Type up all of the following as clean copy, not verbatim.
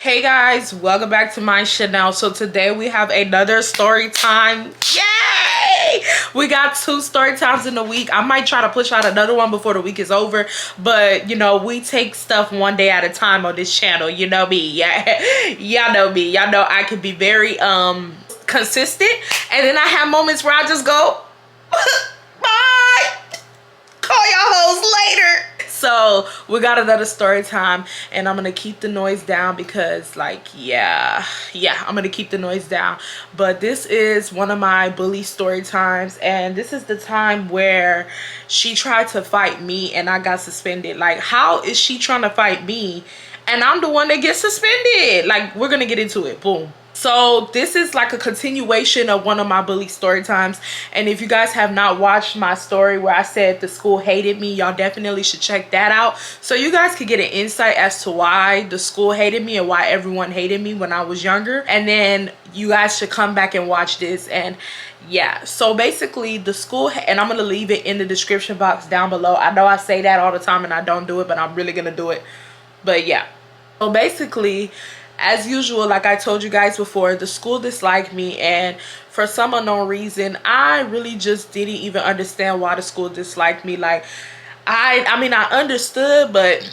Hey guys, welcome back to my channel. So today we have another story time. Yay! We got 2 story times in a week. I might try to push out another one before the week is over, but you know, we take stuff one day at a time on this channel. You know me. Yeah. Y'all know me. Y'all know I can be very consistent, and then I have moments where I just go bye. Call y'all hoes later. So we got another story time, and I'm gonna keep the noise down because yeah, I'm gonna keep the noise down. But this is one of my bully story times, and this is the time where she tried to fight me and I got suspended. Like, how is she trying to fight me and I'm the one that gets suspended? Like, we're gonna get into it. Boom. So this is like a continuation of one of my bully story times, and if you guys have not watched my story where I said the school hated me, y'all definitely should check that out so you guys could get an insight as to why the school hated me and why everyone hated me when I was younger. And then you guys should come back and watch this. And yeah, so basically the school, and I'm gonna leave it in the description box down below. I know I say that all the time and I don't do it, but I'm really gonna do it. But yeah, so basically, as usual, like I told you guys before, the school disliked me, and for some unknown reason, I really just didn't even understand why the school disliked me. Like, I mean, I understood, but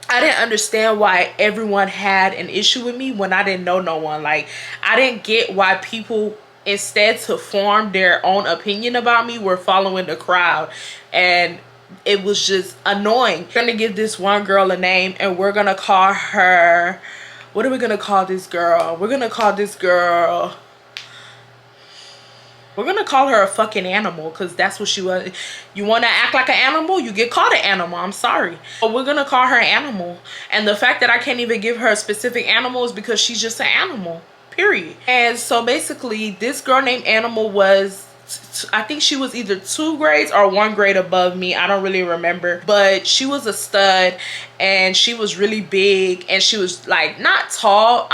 I didn't understand why everyone had an issue with me when I didn't know no one. Like, I didn't get why people, instead to form their own opinion about me, were following the crowd. And it was just annoying. We're gonna give this one girl a name, and we're gonna call her, what are we gonna call this girl? We're gonna call her a fucking animal, because that's what she was. You want to act like an animal, you get called an animal. I'm sorry, but we're gonna call her an animal. And the fact that I can't even give her a specific animal is because she's just an animal, period. And so basically, this girl named Animal was, I think she was either 2 grades or 1 grade above me. I don't really remember, but she was a stud, and she was really big, and she was like not tall.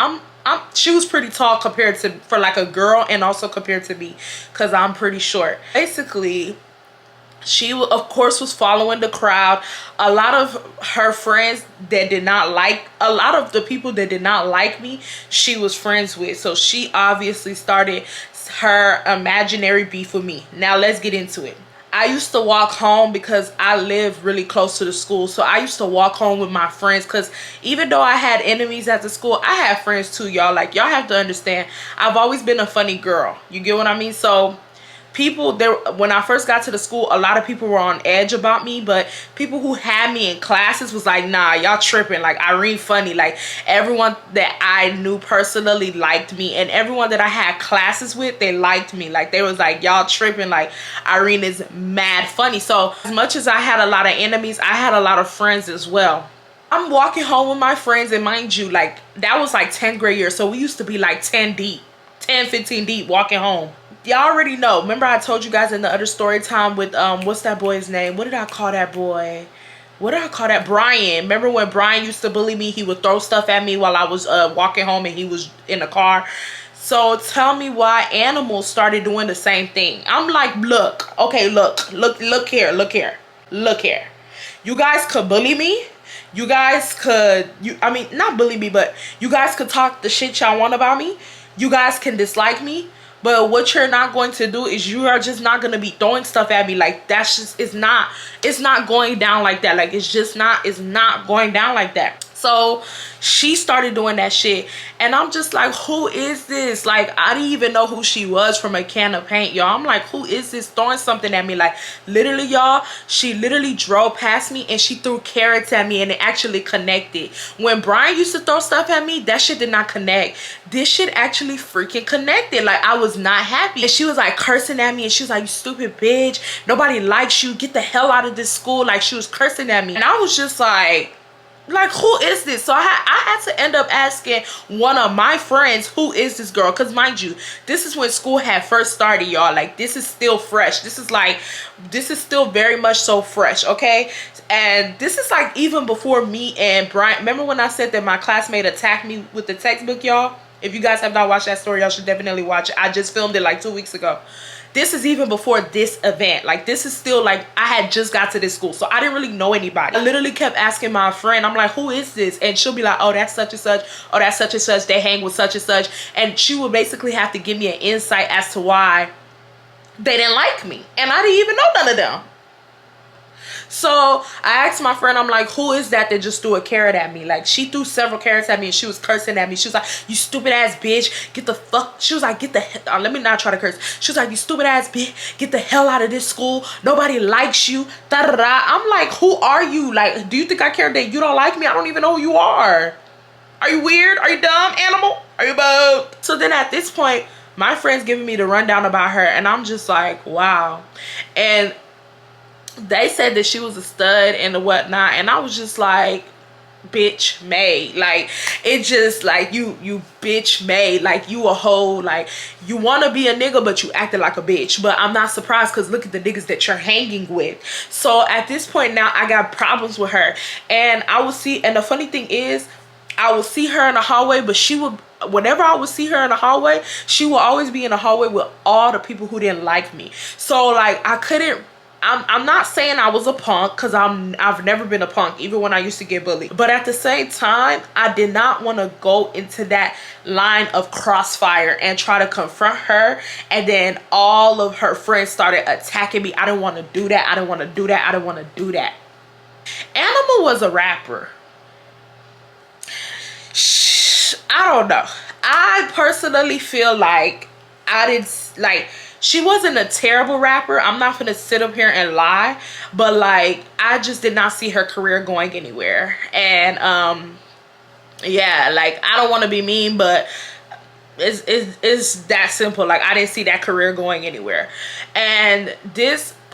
She was pretty tall compared to, for like a girl, and also compared to me, because I'm pretty short. Basically, she of course was following the crowd. A lot of her friends that did not like, a lot of the people that did not like me, she was friends with. So she obviously started her imaginary beef with me. Now let's get into it. I used to walk home because I live really close to the school. So I used to walk home with my friends, because even though I had enemies at the school, I had friends too, y'all. Like, y'all have to understand, I've always been a funny girl. You get what I mean? So people there, when I first got to the school, a lot of people were on edge about me, but people who had me in classes was like, nah, y'all tripping. Like, Irene funny. Like, everyone that I knew personally liked me, and everyone that I had classes with, they liked me. Like, they was like, y'all tripping. Like, Irene is mad funny. So as much as I had a lot of enemies, I had a lot of friends as well. I'm walking home with my friends, and mind you, like, that was like 10th grade year, so we used to be like 10 deep, 10 15 deep walking home. Y'all already know. Remember I told you guys in the other story time with what's that boy's name? What did I call that boy? What did I call that? Brian. Remember when Brian used to bully me? He would throw stuff at me while I was walking home, and he was in the car. So tell me why Animals started doing the same thing. I'm like, look, okay, look here. You guys could bully me. You guys could, I mean, not bully me, but you guys could talk the shit y'all want about me. You guys can dislike me. But what you're not going to do is, you are just not going to be throwing stuff at me. Like, that's just, it's not going down like that. Like, it's not going down like that. So she started doing that shit, and I'm just like, who is this? Like, I didn't even know who she was from a can of paint, y'all. I'm like, who is this throwing something at me? Like, literally, y'all, she literally drove past me and she threw carrots at me, and it actually connected. When Brian used to throw stuff at me, that shit did not connect. This shit actually freaking connected. Like, I was not happy, and she was like cursing at me, and she was like, you stupid bitch, nobody likes you, get the hell out of this school. Like, she was cursing at me, and I was just like, who is this? So I had to end up asking one of my friends, who is this girl? Because mind you, this is when school had first started, y'all. Like, this is still fresh. This is still very much so fresh, okay? And this is like even before me and Brian. Remember when I said that my classmate attacked me with the textbook, y'all? If you guys have not watched that story, y'all should definitely watch it. I just filmed it like 2 weeks ago. this is even before this event. Like, this is still like, I had just got to this school, so I didn't really know anybody. I literally kept asking my friend, I'm like, who is this? And she'll be like, oh, that's such and such. Oh, that's such and such. They hang with such and such. And she would basically have to give me an insight as to why they didn't like me. And I didn't even know none of them. So I asked my friend, I'm like, who is that just threw a carrot at me? Like, she threw several carrots at me and she was cursing at me. She was like, you stupid ass bitch, get the fuck. She was like, get the let me not try to curse. She was like, you stupid ass bitch, get the hell out of this school. Nobody likes you. Da da da. I'm like, who are you? Like, do you think I care that you don't like me? I don't even know who you are. Are you weird? Are you dumb, animal? Are you both? So then at this point, my friend's giving me the rundown about her, and I'm just like, wow. And they said that she was a stud and whatnot, and I was just like, bitch made. Like, it just like, you bitch made. Like, you a hoe. Like, you want to be a nigga, but you acted like a bitch. But I'm not surprised, because look at the niggas that you're hanging with. So at this point now, I got problems with her. And I will see, and the funny thing is, I would see her in the hallway, but she would, whenever I would see her in the hallway, she will always be in the hallway with all the people who didn't like me. So like, I couldn't, I'm not saying I was a punk, because I've never been a punk, even when I used to get bullied. But at the same time, I did not want to go into that line of crossfire and try to confront her, and then all of her friends started attacking me. I didn't want to do that. I didn't want to do that. I didn't want to do that. Animal was a rapper. I don't know. I personally feel like she wasn't a terrible rapper. I'm not gonna sit up here and lie, but like, I just did not see her career going anywhere. And yeah, like, I don't want to be mean, but it's that simple. Like, I didn't see that career going anywhere. And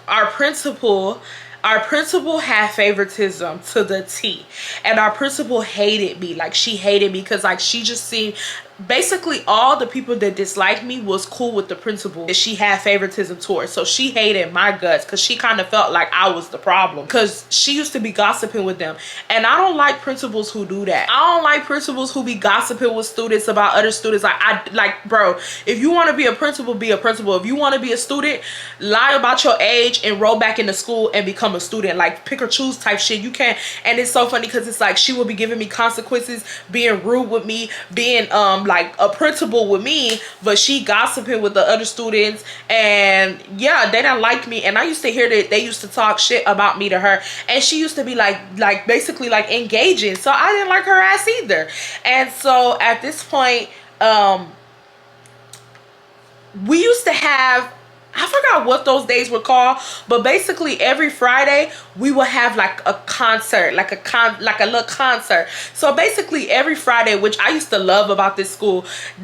our principal had favoritism to the T, and our principal hated me. Like, she hated me because like, she just seemed, basically all the people that disliked me was cool with the principal that she had favoritism towards. So she hated my guts, because she kind of felt like I was the problem, because she used to be gossiping with them. And I don't like principals who do that. I don't like principals who be gossiping with students about other students. Like, bro, if you want to be a principal, be a principal. If you want to be a student, lie about your age and roll back into school and become a student. Like, pick or choose type shit. You can't. And it's so funny, because it's like, she will be giving me consequences, being rude with me, being like a principal with me, but she gossiping with the other students. And yeah, they didn't like me. And I used to hear that they used to talk shit about me to her, and she used to be like basically like engaging. So I didn't like her ass either. And so at this point, we used to have, I forgot what those days were called, but basically every Friday we would have like a concert, like a little concert. So basically every Friday, which I used to love about this school,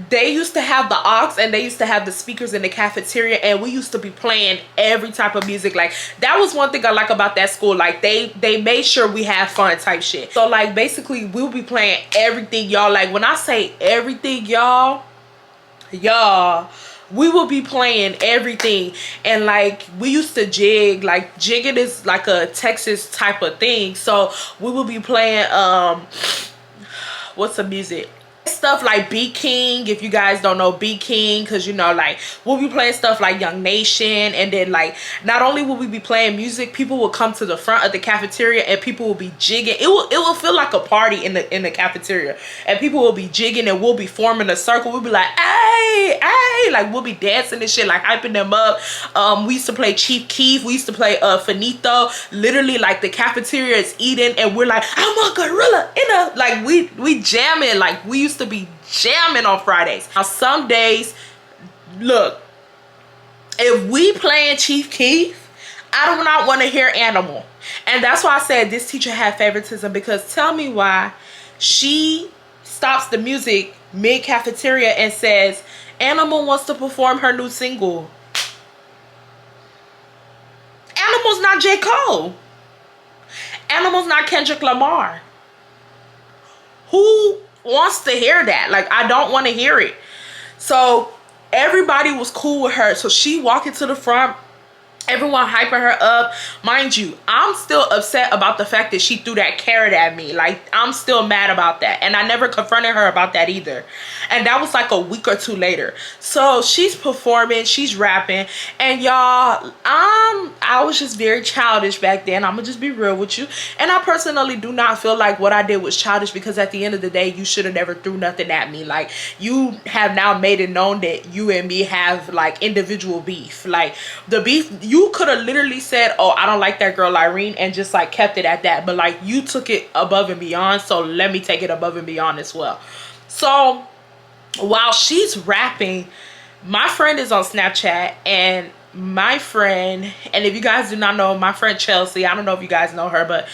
they used to have the aux and they used to have the speakers in the cafeteria, and we used to be playing every type of music. Like, that was one thing I like about that school. Like, they made sure we had fun type shit. So like, basically we would be playing everything, y'all. Like, when I say everything, y'all, we will be playing everything. And like, we used to jig. Like, jigging is like a Texas type of thing. So we will be playing what's the music, stuff like B King, if you guys don't know B King, because you know, like, we'll be playing stuff like Young Nation. And then like, not only will we be playing music, people will come to the front of the cafeteria and people will be jigging. It will feel like a party in the cafeteria, and people will be jigging, and we'll be forming a circle. We'll be like, hey, like, we'll be dancing and shit, like hyping them up. We used to play Chief Keef. We used to play Finito. Literally, like, the cafeteria is eating and we're like, I'm a gorilla in a, like, we jamming. Like, we used to be jamming on Fridays. Now some days, look, if we playing Chief Keef, I do not want to hear Animal. And that's why I said this teacher had favoritism, because tell me why she stops the music mid cafeteria and says Animal wants to perform her new single. Animal's not J. Cole. Animal's not Kendrick Lamar. Who wants to hear that? Like, I don't want to hear it. So everybody was cool with her. So she walked into the front Everyone hyping her up. Mind you, I'm still upset about the fact that she threw that carrot at me. Like, I'm still mad about that. And I never confronted her about that either. And that was like a week or two later. So she's performing, she's rapping. And y'all, I was just very childish back then. I'm gonna just be real with you. And I personally do not feel like what I did was childish, because at the end of the day, you should have never threw nothing at me. Like, you have now made it known that you and me have like individual beef. Like, the beef, you could have literally said, oh, I don't like that girl Irene, and just like kept it at that. But like, you took it above and beyond, so let me take it above and beyond as well. So while she's rapping, my friend is on Snapchat, and my friend, and if you guys do not know, my friend Chelsea, I don't know if you guys know her, but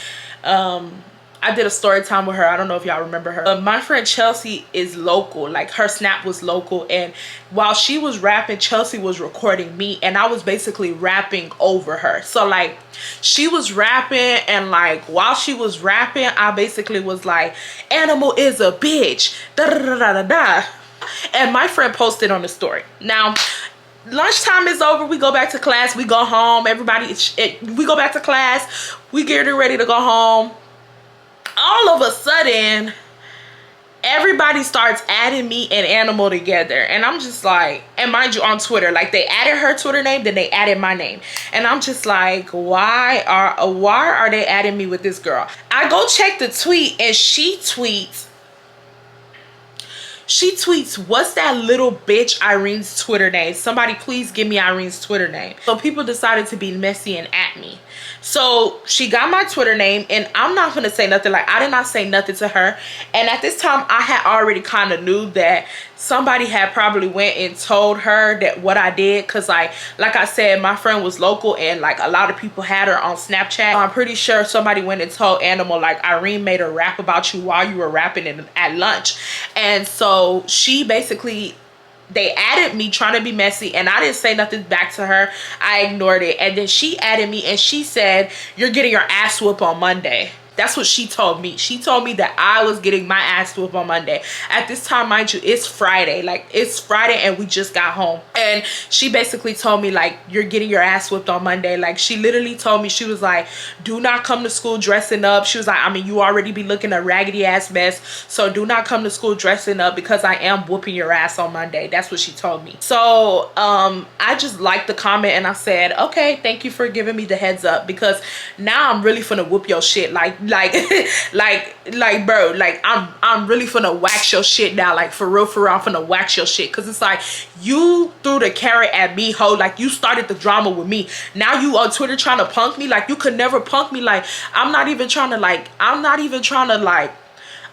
I did a story time with her. I don't know if y'all remember her. My friend Chelsea is local. Like, her Snap was local. And while she was rapping, Chelsea was recording me. And I was basically rapping over her. So, like, she was rapping. And, like, while she was rapping, I basically was like, animal is a bitch. Da da da da da da. And my friend posted on the story. Now, lunchtime is over. We go back to class. We go home. Everybody, we go back to class. We getting ready to go home. All of a sudden, everybody starts adding me and Animal together. And I'm just like, and mind you, on Twitter, like, they added her Twitter name, then they added my name. And I'm just like, why are they adding me with this girl? I go check the tweet, and she tweets, what's that little bitch Irene's Twitter name? Somebody please give me Irene's Twitter name. So people decided to be messy and at me. So she got my Twitter name, and I'm not gonna say nothing. Like, I did not say nothing to her. And at this time, I had already kind of knew that somebody had probably went and told her that what I did, because like I said, my friend was local, and like a lot of people had her on Snapchat. I'm pretty sure somebody went and told Animal, like, Irene made a rap about you while you were rapping at lunch. And so she basically, they added me trying to be messy, and I didn't say nothing back to her. I ignored it. And then she added me, and she said, you're getting your ass whooped on Monday. That's what she told me. She told me that I was getting my ass whooped on Monday. At this time, mind you, it's Friday. Like, it's Friday and we just got home. And she basically told me, like, you're getting your ass whooped on Monday. Like, she literally told me, she was like, do not come to school dressing up. She was like, I mean, you already be looking a raggedy ass mess. So do not come to school dressing up, because I am whooping your ass on Monday. That's what she told me. So I just liked the comment, and I said, okay, thank you for giving me the heads up, because now I'm really finna whoop your shit. Like bro, like, I'm really finna wax your shit now. Like, for real, I'm finna wax your shit. Because it's like, you threw the carrot at me, ho. Like, you started the drama with me. Now you on Twitter trying to punk me. Like, you could never punk me. Like, I'm not even trying to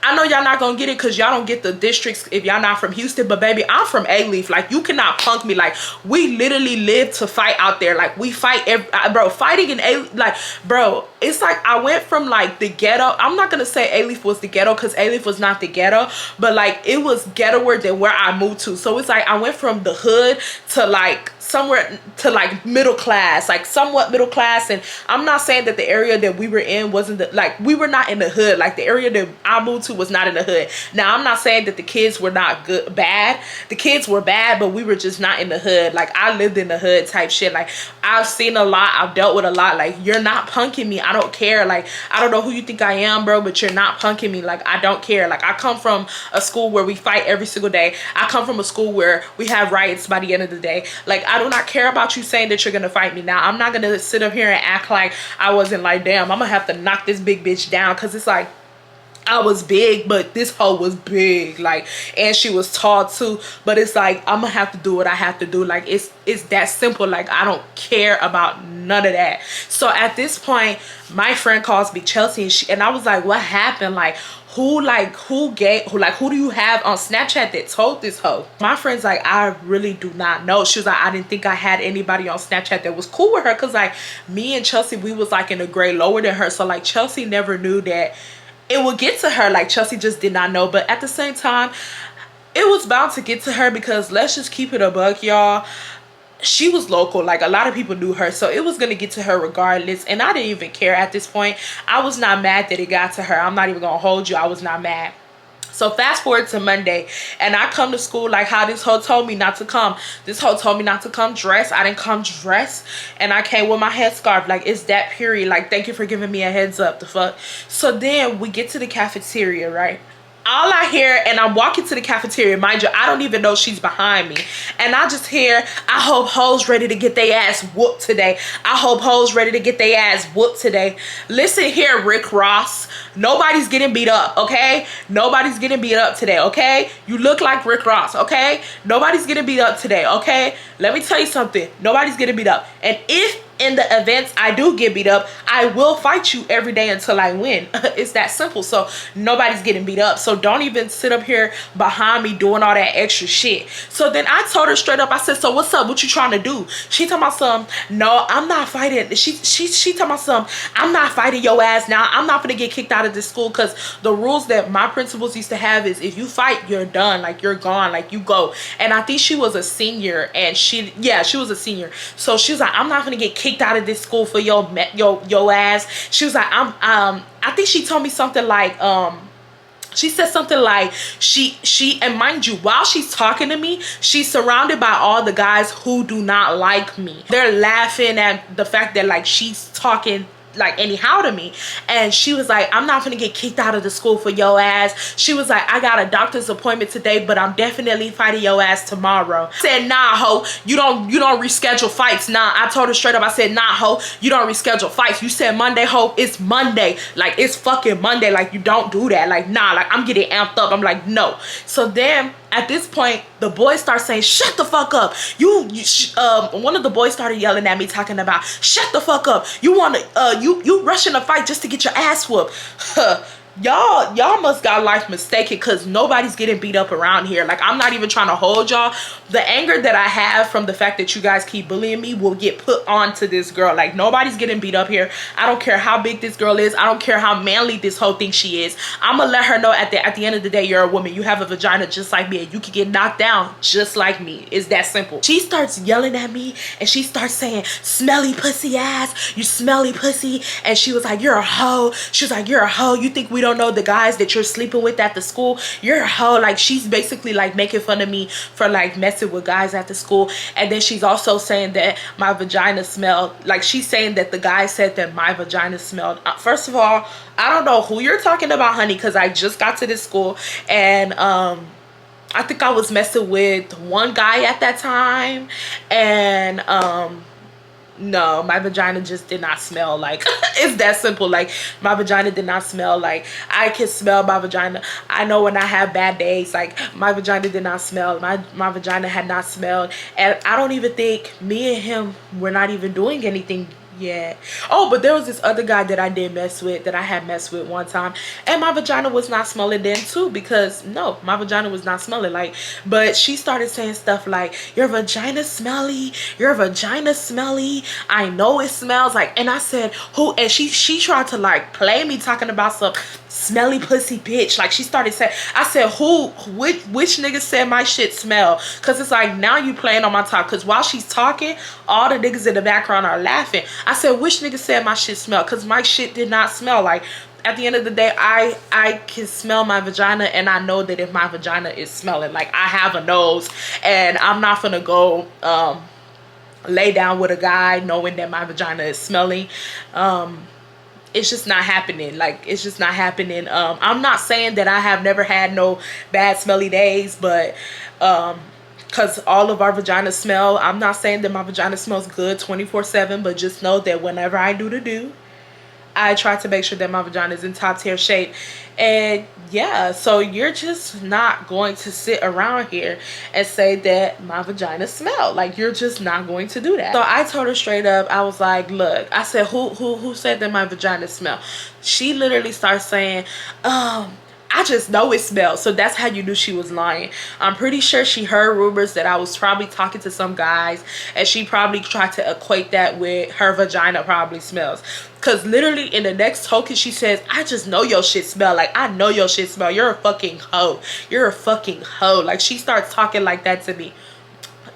I know y'all not gonna get it, because y'all don't get the districts if y'all not from Houston, but baby, I'm from A-Leaf. Like, you cannot punk me. Like, we literally live to fight out there. Like, we fight bro, fighting in A-Leaf, like, bro, it's like, I went from like the ghetto. I'm not gonna say A-Leaf was the ghetto, because A-Leaf was not the ghetto, but like, it was ghettoer than where I moved to. So it's like, I went from the hood to like somewhere to like middle class, like somewhat middle class. And I'm not saying that the area that we were in wasn't like, we were not in the hood. Like, the area that I moved to was not in the hood. Now, I'm not saying that the kids were not bad. The kids were bad, but we were just not in the hood. Like, I lived in the hood type shit. Like, I've seen a lot, I've dealt with a lot. Like, you're not punking me. I don't care. Like, I don't know who you think I am, bro, but you're not punking me. Like, I don't care. Like, I come from a school where we fight every single day. I come from a school where we have riots by the end of the day. Like, I do not care about you saying that you're gonna fight me. Now, I'm not gonna sit up here and act like I wasn't like, damn, I'm gonna have to knock this big bitch down, because it's like, I was big, but this hoe was big, like, and she was tall too. But it's like, I'm gonna have to do what I have to do. Like, it's that simple. Like, I don't care about none of that. So at this point, my friend calls me Chelsea, and I was like, what happened? Like, who do you have on Snapchat that told this hoe? My friend's like, I really do not know. She was like, I didn't think I had anybody on Snapchat that was cool with her, because like, me and Chelsea, we was like in a grade lower than her. So like, Chelsea never knew that it would get to her. Like, Chelsea just did not know. But at the same time, it was bound to get to her, because let's just keep it a buck, y'all, she was local. Like, a lot of people knew her, so it was gonna get to her regardless. And I didn't even care at this point. I was not mad that it got to her. I'm not even gonna hold you. I was not mad. So fast forward to Monday, and I come to school like how this hoe told me not to come. This hoe told me not to come dressed. I didn't come dressed, and I came with my headscarf. Like, it's that period. Like, thank you for giving me a heads up. The fuck. So then we get to the cafeteria, right? All I hear, and I'm walking to the cafeteria, mind you, I don't even know she's behind me, and I just hear, I hope hoes ready to get their ass whooped today. I hope hoes ready to get their ass whooped today. Listen here, Rick Ross, nobody's getting beat up, okay? Nobody's getting beat up today, okay? You look like Rick Ross, okay? Nobody's getting beat up today, okay? Let me tell you something, nobody's getting beat up. And if in the events I do get beat up, I will fight you every day until I win. It's that simple. So nobody's getting beat up. So don't even sit up here behind me doing all that extra shit. So then I told her straight up, I said, so what's up? What you trying to do? She talking about some, no, I'm not fighting. She talking about some, I'm not fighting your ass now. I'm not gonna get kicked out of this school, because the rules that my principals used to have is if you fight, you're done. Like, you're gone. Like, you go. And I think she was a senior, and she was a senior. So she was like, I'm not gonna get kicked out of this school for your ass. She was like, I think she told me something like, she said something like, and mind you, while she's talking to me, she's surrounded by all the guys who do not like me. They're laughing at the fact that, like, she's talking like anyhow to me. And she was like, I'm not gonna get kicked out of the school for your ass. She was like, I got a doctor's appointment today, but I'm definitely fighting your ass tomorrow. I said, nah, ho, you don't reschedule fights. Nah, I told her straight up, I said, nah, ho, you don't reschedule fights. You said Monday, ho, it's Monday. Like, it's fucking Monday. Like, you don't do that. Like, nah, like, I'm getting amped up. I'm like, no. So then at this point, the boys start saying, shut the fuck up. One of the boys started yelling at me, talking about, shut the fuck up. You rushing a fight just to get your ass whooped. Y'all must got life mistaken, because nobody's getting beat up around here. Like, I'm not even trying to hold y'all. The anger that I have from the fact that you guys keep bullying me will get put onto this girl. Like, nobody's getting beat up here. I don't care how big this girl is. I don't care how manly this whole thing she is. I'm gonna let her know at the end of the day, you're a woman. You have a vagina just like me, and you can get knocked down just like me. It's that simple. She starts yelling at me, and she starts saying, smelly pussy ass, you smelly pussy. And she was like, you're a hoe. She was like, you're a hoe. You think we don't know the guys that you're sleeping with at the school? You're a hoe. Like, she's basically like making fun of me for like messing with guys at the school. And then she's also saying that my vagina smelled, like, she's saying that the guy said that my vagina smelled. First of all, I don't know who you're talking about, honey, because I just got to this school, and I think I was messing with one guy at that time, and no, my vagina just did not smell. Like, it's that simple. Like, my vagina did not smell. Like, I can smell my vagina. I know when I have bad days. Like, my vagina did not smell. My vagina had not smelled. And I don't even think me and him were not even doing anything yet. Oh, but there was this other guy that I did mess with, that I had messed with one time, and my vagina was not smelling then too, because no, my vagina was not smelling. Like, but she started saying stuff like, your vagina smelly, your vagina smelly, I know it smells like. And I said, who? And she tried to like play me, talking about some smelly pussy bitch. Like, she started saying, I said, which nigga said my shit smell? Because it's like, now you playing on my top, because while she's talking, all the niggas in the background are laughing. I said, which nigga said my shit smell? Because my shit did not smell. Like, at the end of the day, I can smell my vagina, and I know that if my vagina is smelling, like, I have a nose, and I'm not gonna go lay down with a guy knowing that my vagina is smelling. It's just not happening. Like, it's just not happening. I'm not saying that I have never had no bad smelly days, but because all of our vaginas smell. I'm not saying that my vagina smells good 24/7, but just know that whenever I do, I try to make sure that my vagina is in top tier shape. And yeah, so you're just not going to sit around here and say that my vagina smell. Like, you're just not going to do that. So I told her straight up, I was like, look, I said, who said that my vagina smell? She literally starts saying, I just know it smells. So that's how you knew she was lying. I'm pretty sure she heard rumors that I was probably talking to some guys, and she probably tried to equate that with her vagina probably smells. Because literally in the next token, she says, I just know your shit smell. Like, I know your shit smell. You're a fucking hoe. You're a fucking hoe. Like, she starts talking like that to me.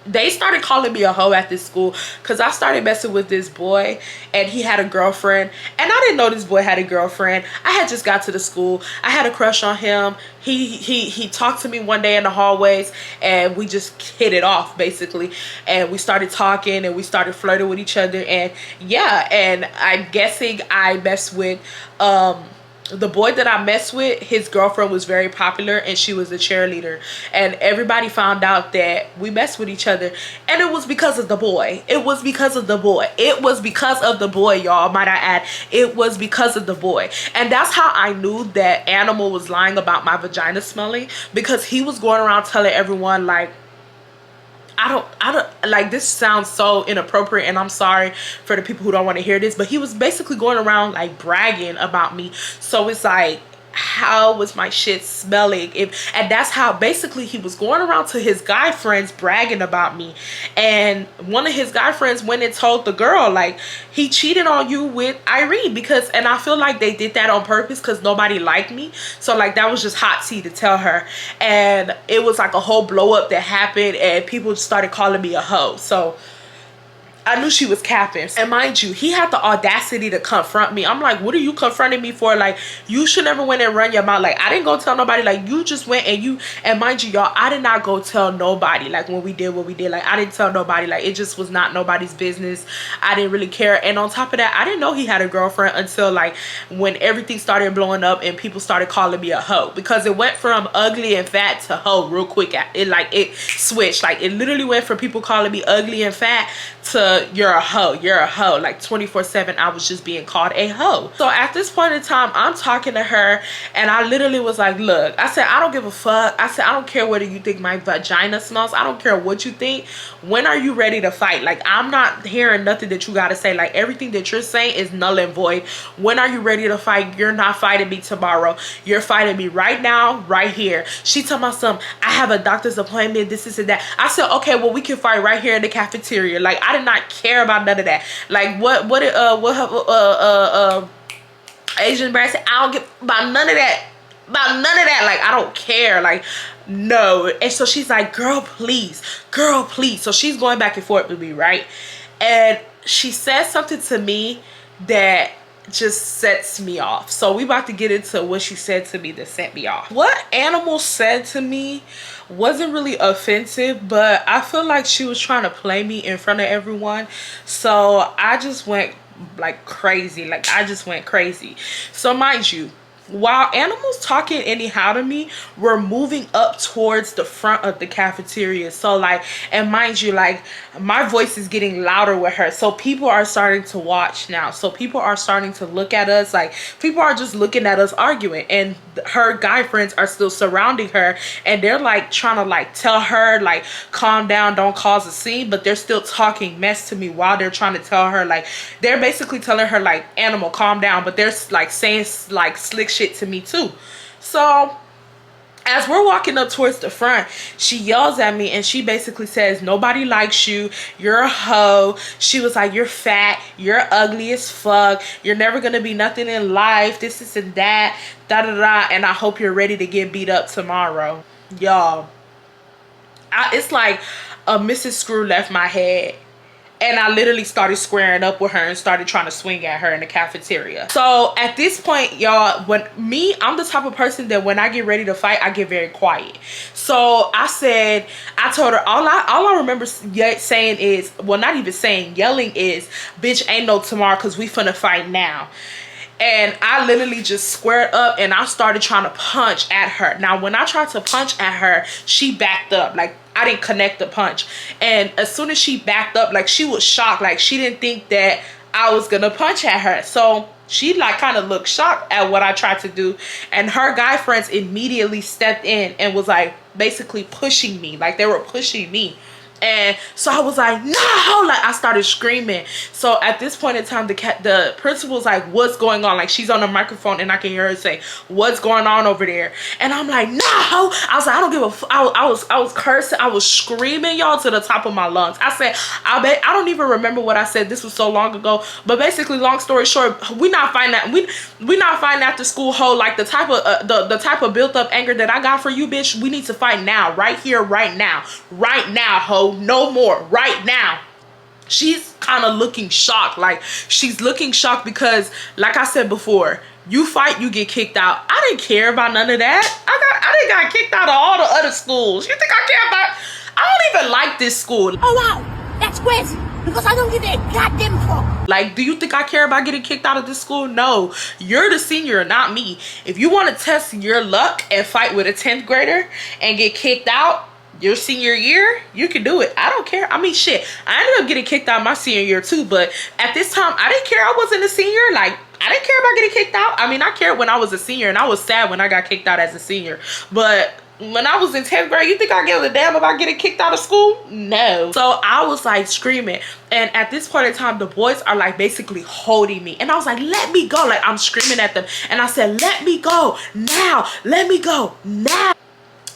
they started calling me a hoe at this school because I started messing with this boy and he had a girlfriend, and I didn't know this boy had a girlfriend. I had just got to the school. I had a crush on him. He talked to me one day in the hallways and we just hit it off basically, and we started talking and we started flirting with each other, and yeah, and I'm guessing I messed with the boy that I messed with. His girlfriend was very popular and she was a cheerleader, and everybody found out that we messed with each other, and it was because of the boy. It was because of the boy. It was because of the boy, y'all, might I add. It was because of the boy. And that's how I knew that Animal was lying about my vagina smelling, because he was going around telling everyone, like, I don't like, this sounds so inappropriate and I'm sorry for the people who don't want to hear this, but he was basically going around like bragging about me. So it's like, how was my shit smelling? And that's how basically he was going around to his guy friends bragging about me, and one of his guy friends went and told the girl, like, he cheated on you with Irene, because, and I feel like they did that on purpose because nobody liked me. So like, that was just hot tea to tell her, and it was like a whole blow up that happened and people started calling me a hoe. So I knew she was capping. And mind you, he had the audacity to confront me. I'm like, what are you confronting me for? Like, you should never went and run your mouth. Like, I didn't go tell nobody. Like, you just went and mind you, y'all, I did not go tell nobody. Like, when we did what we did, like, I didn't tell nobody. Like, it just was not nobody's business. I didn't really care. And on top of that, I didn't know he had a girlfriend until like when everything started blowing up and people started calling me a hoe, because it went from ugly and fat to hoe real quick. It switched. Like, it literally went from people calling me ugly and fat to you're a hoe, you're a hoe. Like 24/7 I was just being called a hoe. So at this point in time, I'm talking to her and I literally was like, look, I said, I don't give a fuck. I said, I don't care whether you think my vagina smells. I don't care what you think. When are you ready to fight? Like, I'm not hearing nothing that you gotta say. Like, everything that you're saying is null and void. When are you ready to fight? You're not fighting me tomorrow. You're fighting me right now, right here. She told me something, I have a doctor's appointment, this and that. I said, okay, well, we can fight right here in the cafeteria. Like, I did not care about none of that. Like, what Asian brand said, I don't give about none of that. About none of that. Like, I don't care. Like, no. And so she's like, girl, please. Girl, please. So she's going back and forth with me, right? And she said something to me that just sets me off. So we about to get into what she said to me that set me off. What Animal said to me wasn't really offensive, but I feel like she was trying to play me in front of everyone. So I just went like crazy. Like, I just went crazy. So mind you, while Animal's talking anyhow to me, we're moving up towards the front of the cafeteria. So like, and mind you, like, my voice is getting louder with her. So people are starting to watch now. So people are starting to look at us. Like, people are just looking at us arguing, and her guy friends are still surrounding her, and they're like trying to like tell her like, calm down, don't cause a scene, but they're still talking mess to me while they're trying to tell her, like, they're basically telling her like, Animal, calm down, but they're like saying like slick shit to me too. So as we're walking up towards the front, she yells at me and she basically says, nobody likes you, you're a hoe. She was like, you're fat, you're ugly as fuck, you're never gonna be nothing in life, this and that, da da da, and I hope you're ready to get beat up tomorrow. Y'all, it's like a Mrs. Screw left my head. And I literally started squaring up with her and started trying to swing at her in the cafeteria. So at this point, y'all, I'm the type of person that when I get ready to fight, I get very quiet. So I told her, all I remember saying is, well, not even saying, yelling is, bitch, ain't no tomorrow, because we finna fight now. And I literally just squared up and I started trying to punch at her. Now, when I tried to punch at her, she backed up. Like, I didn't connect the punch. And as soon as she backed up, like, she was shocked. Like, she didn't think that I was gonna punch at her. So she like kind of looked shocked at what I tried to do. And her guy friends immediately stepped in and was like basically pushing me. Like, they were pushing me. And so I was like, no, like, I started screaming. So at this point in time, the principal's like, what's going on? Like, she's on the microphone and I can hear her say, what's going on over there? And I'm like, no. I was like, I don't give a f. I was cursing. I was screaming, y'all, to the top of my lungs. I said, I don't even remember what I said. This was so long ago. But basically, long story short, we not fighting that. We not fighting after school, hoe. Like, the type of the type of built up anger that I got for you, bitch, we need to fight now, right here, right now, hoe. no more right now. She's kind of looking shocked. Like, she's looking shocked because, like I said before, you fight, you get kicked out. I didn't care about none of that. I didn't got kicked out of all the other schools. You think I care about? I don't even like this school. Oh wow, that's crazy. Because I don't give a goddamn fuck. Like, do you think I care about getting kicked out of this school? No. You're the senior, not me. If you want to test your luck and fight with a 10th grader and get kicked out your senior year, you can do it. I don't care. I mean, shit, I ended up getting kicked out my senior year too, but at this time, I didn't care. I wasn't a senior. Like, I didn't care about getting kicked out. I mean, I cared when I was a senior, and I was sad when I got kicked out as a senior. But when I was in 10th grade, you think I give a damn about getting kicked out of school? No. So I was like screaming. And at this point in time, the boys are like basically holding me. And I was like, let me go. Like, I'm screaming at them. And I said, let me go now. Let me go now.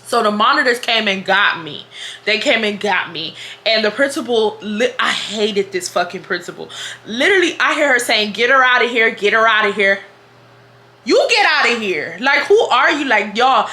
So the monitors came and got me. They came and got me. And the principal, I hated this fucking principal. Literally, I hear her saying, get her out of here. Get her out of here. You get out of here. Like, who are you? Like, y'all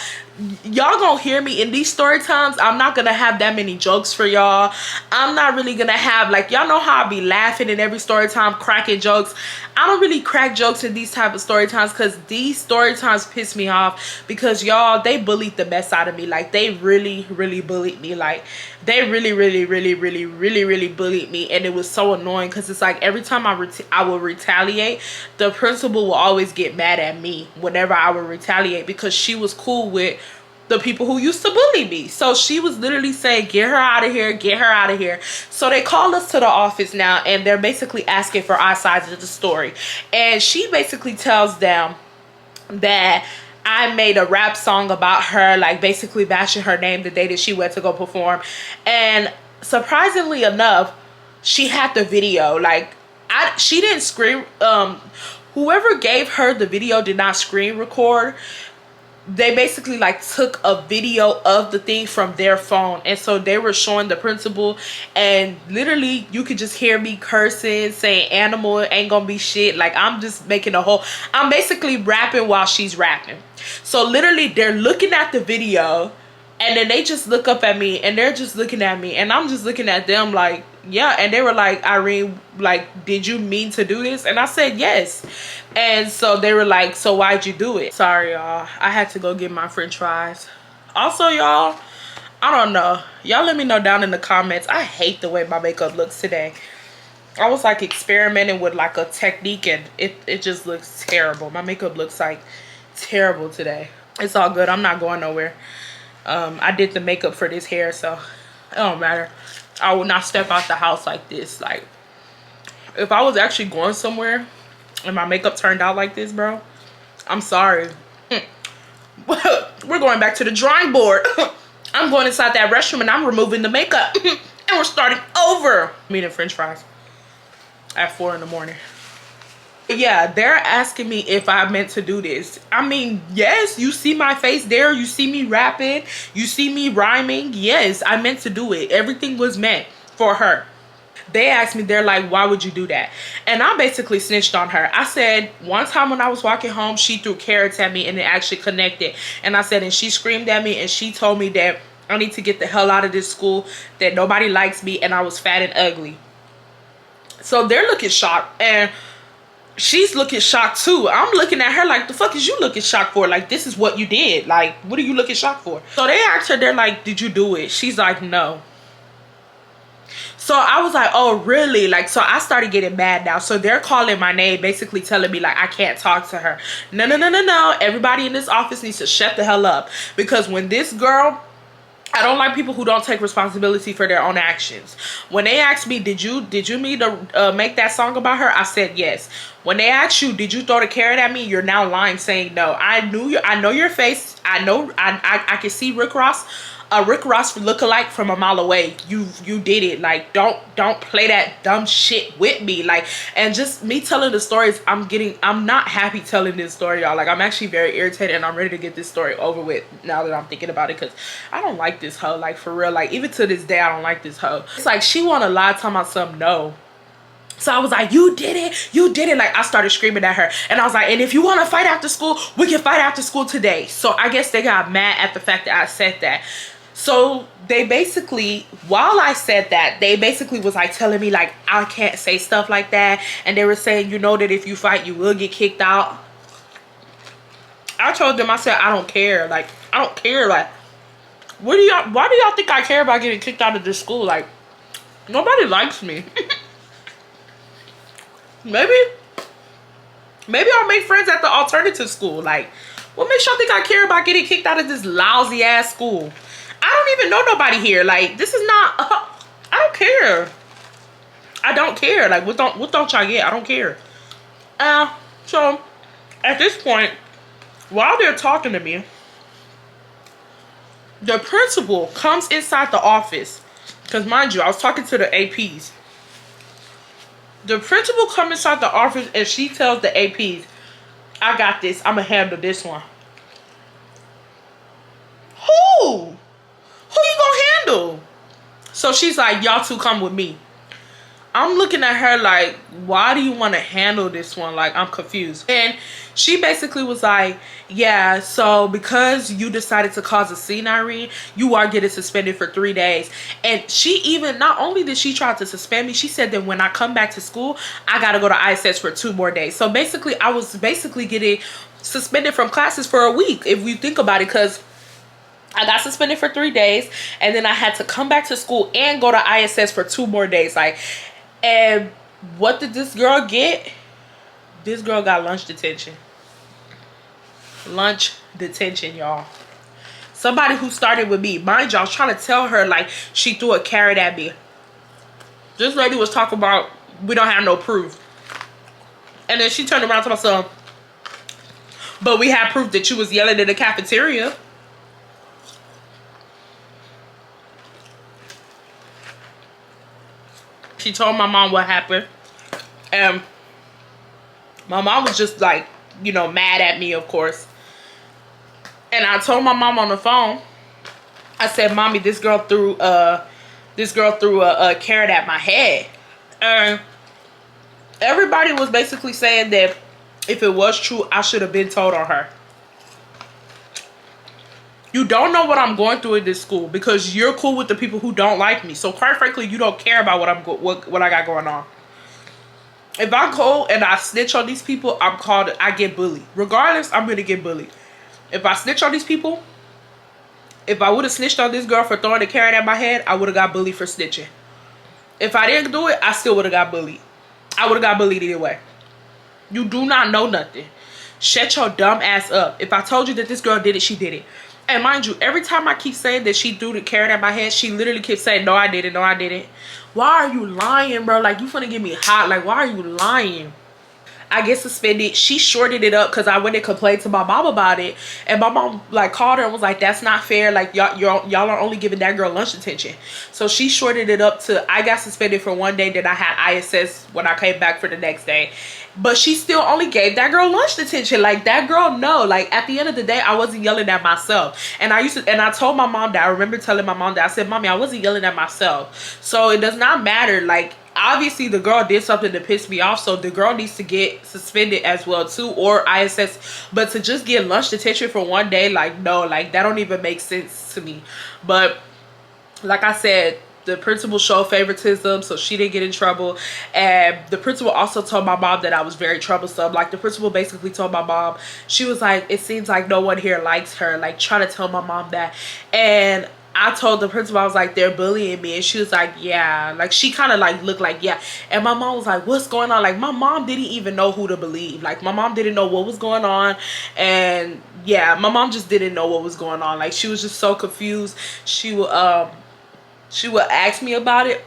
gonna hear me in these story times. I'm not gonna have that many jokes for y'all. I'm not really gonna have, like, y'all know how I be laughing in every story time, cracking jokes. I don't really crack jokes in these type of story times because these story times piss me off because y'all, they bullied the mess out of me. Like, they really bullied me. Like, they really bullied me, and it was so annoying because it's like every time I would retaliate, the principal will always get mad at me whenever I would retaliate because she was cool with the people who used to bully me. So she was literally saying, get her out of here, get her out of here. So they called us to the office now, and they're basically asking for our sides of the story. And she basically tells them that I made a rap song about her, like basically bashing her name the day that she went to go perform. And surprisingly enough, she had the video. Like, she didn't screen, whoever gave her the video did not screen record. They basically like took a video of the thing from their phone, and so they were showing the principal, and literally you could just hear me cursing, saying animal ain't gonna be shit. Like, I'm just making a whole, I'm basically rapping while she's rapping. So literally they're looking at the video, and then they just look up at me, and they're just looking at me, and I'm just looking at them like, yeah. And they were like, Irene, like, did you mean to do this? And I said yes. And so they were like, so why'd you do it? Sorry, y'all, I had to go get my french fries. Also, y'all, I don't know, y'all let me know down in the comments. I hate the way my makeup looks today. I was like experimenting with like a technique, and it just looks terrible. My makeup looks like terrible today. It's all good. I'm not going nowhere. I did the makeup for this hair, so it don't matter. I will not step out the house like this. Like, if I was actually going somewhere and my makeup turned out like this, bro, I'm sorry. We're going back to the drawing board. I'm going inside that restroom and I'm removing the makeup. And we're starting over. I'm eating french fries at 4 in the morning. Yeah, they're asking me if I meant to do this. I mean, yes, you see my face there. You see me rapping. You see me rhyming. Yes, I meant to do it. Everything was meant for her. They asked me, they're like, why would you do that? And I basically snitched on her. I said, one time when I was walking home, she threw carrots at me and it actually connected. And I said, and she screamed at me and she told me that I need to get the hell out of this school, that nobody likes me, and I was fat and ugly. So they're looking shocked, and she's looking shocked too. I'm looking at her like, the fuck is you looking shocked for? Like, this is what you did. Like, what are you looking shocked for? So they asked her, they're like, did you do it? She's like, no. So I was like, oh, really? Like, so I started getting mad now. So they're calling my name, basically telling me like I can't talk to her. No. Everybody in this office needs to shut the hell up. Because when this girl, I don't like people who don't take responsibility for their own actions. When they asked me, did you mean to make that song about her? I said yes. When they asked you, did you throw the carrot at me? You're now lying, saying no. I know your face. I can see Rick Ross lookalike from a mile away. You did it. Like, don't play that dumb shit with me. Like, and just me telling the stories, I'm not happy telling this story, y'all. Like, I'm actually very irritated, and I'm ready to get this story over with now that I'm thinking about it, because I don't like this hoe. Like, for real. Like, even to this day, I don't like this hoe. It's like she wanna lie, talking about something. No. So I was like, you did it. Like, I started screaming at her, and I was like, and if you want to fight after school, we can fight after school today. So I guess they got mad at the fact that I said that. So they basically, while I said that, they basically was like telling me like I can't say stuff like that, and they were saying, you know, that if you fight you will get kicked out. I told them, I said, I don't care. Like, I don't care. Like, why do y'all think I care about getting kicked out of this school? Like, nobody likes me. maybe I'll make friends at the alternative school. Like, what makes y'all think I care about getting kicked out of this lousy ass school? I don't even know nobody here. Like, this is not I don't care. I don't care. Like, what don't y'all get? I don't care. So at this point, while they're talking to me, the principal comes inside the office. Because mind you, I was talking to the APs. The principal comes inside the office and she tells the APs, I got this. I'm going to handle this one. Who? Who you going to handle? So she's like, y'all two come with me. I'm looking at her like, why do you want to handle this one? Like, I'm confused. And she basically was like, yeah, so because you decided to cause a scene, Irene, you are getting suspended for 3 days. And she even, not only did she try to suspend me, she said that when I come back to school, I got to go to ISS for 2 more days. So basically, I was basically getting suspended from classes for a week, if you think about it, because I got suspended for 3 days, and then I had to come back to school and go to ISS for 2 more days. Like, and what did this girl get? This girl got lunch detention. Lunch detention, y'all. Somebody who started with me. Mind you, I was trying to tell her, like, she threw a carrot at me. This lady was talking about, we don't have no proof. And then she turned around to myself, but we have proof that you was yelling in the cafeteria. She told my mom what happened. And my mom was just like, you know, mad at me, of course. And I told my mom on the phone, I said, Mommy, this girl threw a carrot at my head. And everybody was basically saying that if it was true, I should have been told on her. You don't know what I'm going through in this school because you're cool with the people who don't like me. So quite frankly, you don't care about what I got going on. If I go and I snitch on these people, I get bullied. Regardless, I'm gonna get bullied. If I snitch on these people, if I would have snitched on this girl for throwing a carrot at my head, I would have got bullied for snitching. If I didn't do it, I still would have got bullied. I would have got bullied either way. You do not know nothing. Shut your dumb ass up. If I told you that this girl did it, she did it. And mind you, every time I keep saying that she threw the carrot at my head, she literally keeps saying, no, I didn't. No, I didn't. Why are you lying, bro? Like, you finna get me hot. Like, why are you lying? I get suspended. She shorted it up because I went and complained to my mom about it. And my mom, like, called her and was like, that's not fair. Like, y'all are only giving that girl lunch attention. So she shorted it up to, I got suspended for 1 day. Then I had ISS when I came back for the next day. But she still only gave that girl lunch detention. Like, that girl, no. Like, at the end of the day, I wasn't yelling at myself. And I told my mom that. I remember telling my mom that. I said, Mommy, I wasn't yelling at myself. So it does not matter. Like, obviously the girl did something to piss me off, so the girl needs to get suspended as well too, or ISS. But to just get lunch detention for 1 day, like, no, like, that don't even make sense to me. But like I said, the principal showed favoritism, so she didn't get in trouble. And the principal also told my mom that I was very troublesome. Like, the principal basically told my mom, she was like, it seems like no one here likes her, like, trying to tell my mom that. And I told the principal, I was like, they're bullying me. And she was like, yeah. Like, she kind of like looked like, yeah. And my mom was like, what's going on? Like, my mom didn't even know who to believe. Like, my mom didn't know what was going on. And yeah, my mom just didn't know what was going on. Like, she was just so confused. She would ask me about it,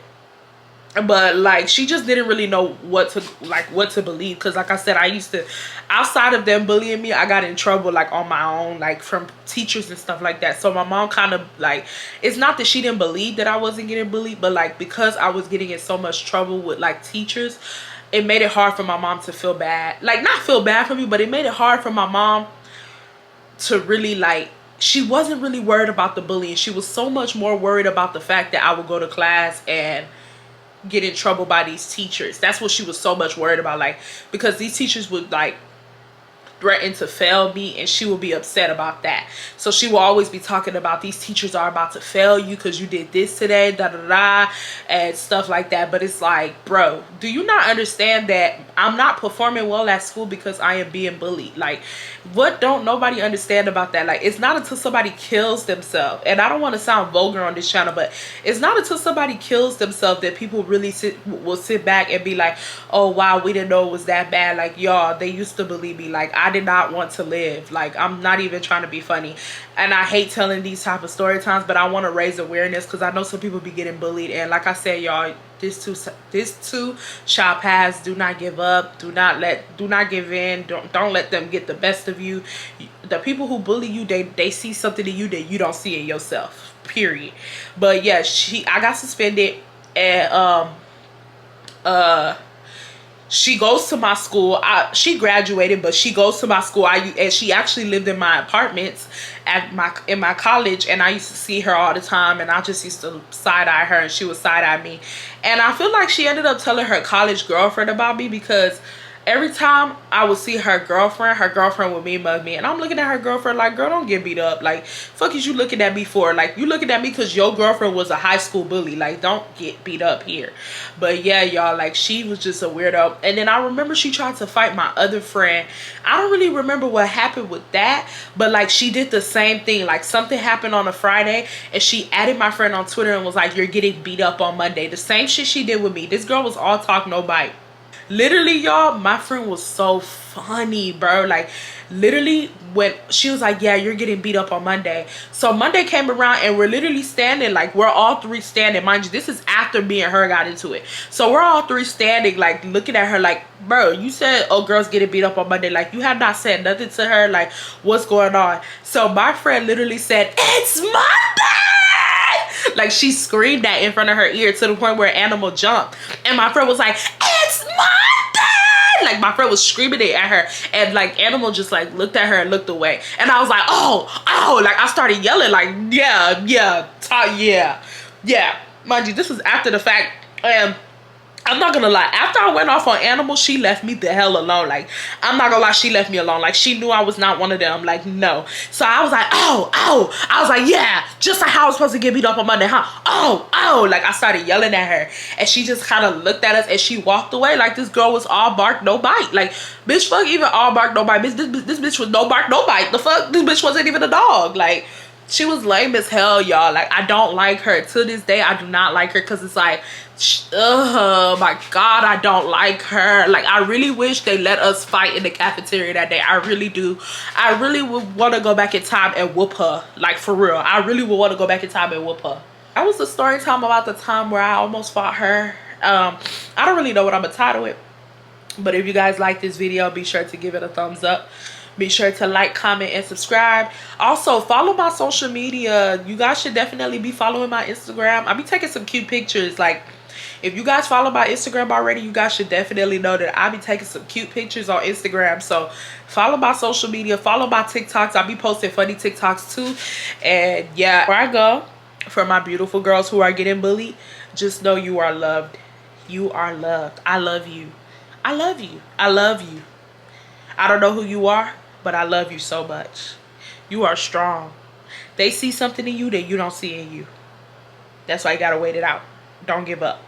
but like, she just didn't really know what to believe. Because like I said, I used to, outside of them bullying me, I got in trouble like on my own, like from teachers and stuff like that. So my mom kind of like, it's not that she didn't believe that I wasn't getting bullied, but like, because I was getting in so much trouble with like teachers, it made it hard for my mom to feel bad. Like, not feel bad for me, but it made it hard for my mom to really like, she wasn't really worried about the bullying. She was so much more worried about the fact that I would go to class and get in trouble by these teachers. That's what she was so much worried about. Like, because these teachers would like, threaten to fail me, and she will be upset about that. So she will always be talking about these teachers are about to fail you because you did this today, da da da, and stuff like that. But it's like, bro, do you not understand that I'm not performing well at school because I am being bullied? Like, what don't nobody understand about that? Like, it's not until somebody kills themselves, and I don't want to sound vulgar on this channel, but it's not until somebody kills themselves that people really will sit back and be like, oh wow, we didn't know it was that bad. Like, y'all, they used to believe me. Like, I did not want to live. Like, I'm not even trying to be funny, and I hate telling these type of story times, but I want to raise awareness because I know some people be getting bullied. And like I said, y'all, this too shall pass. Do not give up. Do not give in. Don't let them get the best of you. The people who bully you, they see something in you that you don't see in yourself, period. But yeah, I got suspended, and she goes to my school. She graduated, but she goes to my school. And she actually lived in my apartments in my college, and I used to see her all the time, and I just used to side-eye her, and she would side-eye me. And I feel like she ended up telling her college girlfriend about me, because every time I would see her girlfriend would mean mug me. And I'm looking at her girlfriend like, girl, don't get beat up. Like, fuck is you looking at me for? Like, you looking at me because your girlfriend was a high school bully. Like, don't get beat up here. But yeah, y'all, like, she was just a weirdo. And then I remember she tried to fight my other friend. I don't really remember what happened with that, but like, she did the same thing. Like, something happened on a Friday, and she added my friend on Twitter and was like, you're getting beat up on Monday. The same shit she did with me. This girl was all talk, no bite. Literally, y'all, my friend was so funny, bro. Like, literally, when she was like, yeah, you're getting beat up on Monday. So Monday came around, and we're literally standing, like, we're all three standing. Mind you, this is after me and her got into it. So we're all three standing, like, looking at her like, bro, you said, oh, girls getting beat up on Monday. Like, you have not said nothing to her. Like, what's going on? So my friend literally said, it's Monday! Like, she screamed that in front of her ear to the point where Animal jumped. And my friend was like, it's Monday! Like, my friend was screaming it at her. And, like, Animal just, like, looked at her and looked away. And I was like, oh. Like, I started yelling, like, yeah. Mind you, this was after the fact. I'm not gonna lie, after I went off on Animal, she left me the hell alone. Like, I'm not gonna lie, she left me alone. Like, she knew I was not one of them. Like, no. So I was like, oh. I was like, yeah, just like how I was supposed to get beat up on Monday, huh? Oh. Like, I started yelling at her, and she just kind of looked at us, and she walked away. Like, this girl was all bark, no bite. Like, bitch, fuck even all bark, no bite. Bitch, this bitch was no bark, no bite. The fuck? This bitch wasn't even a dog. Like, she was lame as hell, y'all. Like, I don't like her. To this day, I do not like her, because it's like, oh my god, I don't like her. Like, I really wish they let us fight in the cafeteria that day. I really do. I really would want to go back in time and whoop her. Like, for real. I really would want to go back in time and whoop her. That was the story time about the time where I almost fought her. I don't really know what I'm gonna title it, but if you guys like this video, be sure to give it a thumbs up. Be sure to like, comment, and subscribe. Also, follow my social media. You guys should definitely be following my Instagram. I'll be taking some cute pictures. Like, if you guys follow my Instagram already, you guys should definitely know that I'll be taking some cute pictures on Instagram. So follow my social media. Follow my TikToks. I'll be posting funny TikToks too. And yeah, where I go, for my beautiful girls who are getting bullied, just know you are loved. You are loved. I love you. I love you. I love you. I don't know who you are, but I love you so much. You are strong. They see something in you that you don't see in you. That's why you gotta wait it out. Don't give up.